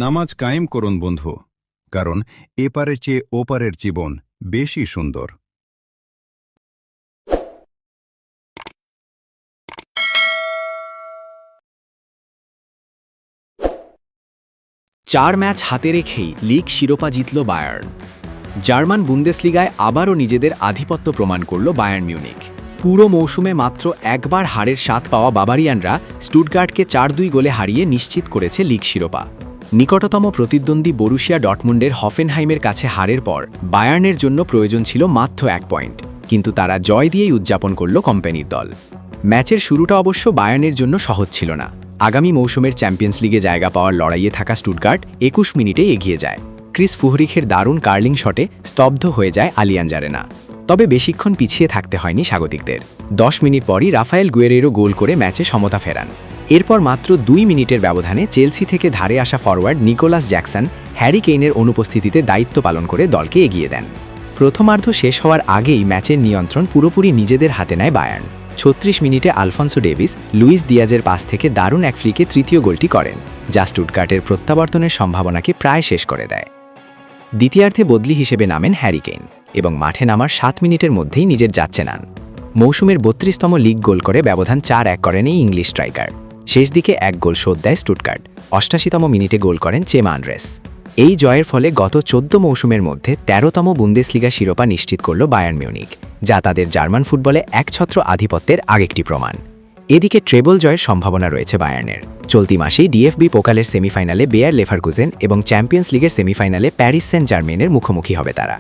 নামাজ কায়েম করুন বন্ধু, কারণ এপারের চেয়ে ওপারের জীবন বেশি সুন্দর। চার ম্যাচ হাতে রেখেই লিগ শিরোপা জিতল বায়ার্ন। জার্মান বুন্দেসলিগায় আবারও নিজেদের আধিপত্য প্রমাণ করল বায়ার্ন মিউনিখ। পুরো মৌসুমে মাত্র একবার হারের স্বাদ পাওয়া বাভারিয়ানরা স্টুটগার্টকে ৪-২ গোলে হারিয়ে নিশ্চিত করেছে লিগ শিরোপা। নিকটতম প্রতিদ্বন্দ্বী বরুশিয়া ডর্টমুন্ডের হফেনহাইমের কাছে হারের পর বায়ার্নের জন্য প্রয়োজন ছিল মাত্র ১ পয়েন্ট, কিন্তু তারা জয় দিয়েই উদযাপন করল কোম্পানির দল। ম্যাচের শুরুটা অবশ্য বায়ার্নের জন্য সহজ ছিল না। আগামী মৌসুমের চ্যাম্পিয়ন্স লিগে জায়গা পাওয়ার লড়াইয়ে থাকা স্টুটগার্ট ২১ মিনিটে এগিয়ে যায়। ক্রিস ফুহরিখের দারুণ কার্লিং শটে স্তব্ধ হয়ে যায় আলিয়াঞ্জ আরেনা। তবে বেশিক্ষণ পিছিয়ে থাকতে হয়নি স্বাগতিকদের। ১০ মিনিট পরই রাফায়েল গুয়েরেরো গোল করে ম্যাচে সমতা ফেরান। এরপর মাত্র ২ মিনিটের ব্যবধানে চেলসি থেকে ধারে আসা ফরওয়ার্ড নিকোলাস জ্যাকসন হ্যারি কেইনের অনুপস্থিতিতে দায়িত্ব পালন করে দলকে এগিয়ে দেন। প্রথমার্ধ শেষ হওয়ার আগেই ম্যাচের নিয়ন্ত্রণ পুরোপুরি নিজেদের হাতে নেয় বায়ার্ন। ৩৬ মিনিটে আলফনসো ডেভিস লুইস দিয়াজের পাস থেকে দারুণ এক ফ্রিকে তৃতীয় গোলটি করেন, যা স্টুটগার্টের প্রত্যাবর্তনের সম্ভাবনাকে প্রায় শেষ করে দেয়। দ্বিতীয়ার্ধে বদলি হিসেবে নামেন হ্যারি কেইন এবং মাঠে নামার ৭ মিনিটের মধ্যেই নিজের যাচ্ছে নান। মৌসুমের ৩২তম লিগ গোল করে ব্যবধান ৪-১ করেন এই ইংলিশ স্ট্রাইকার। শেষ দিকে এক গোল শোধ দেয় স্টুটগার্ট। ৮৮তম মিনিটে গোল করেন চেমা আন্দ্রেস। এই জয়ের ফলে গত ১৪ মৌসুমের মধ্যে ১৩তম বুন্দেসলিগা শিরোপা নিশ্চিত করল বায়ার্ন মিউনিখ, যা তাদের জার্মান ফুটবলে একছত্র আধিপত্যের আরেকটি প্রমাণ। এদিকে ট্রেবল জয়ের সম্ভাবনা রয়েছে বায়ার্নের। চলতি মাসেই ডিএফবি পোকালের সেমিফাইনালে বেয়ার লেভারকুজেন এবং চ্যাম্পিয়ন্স লিগের সেমিফাইনালে প্যারিস সেন্ট জার্মেনের মুখোমুখি হবে তারা।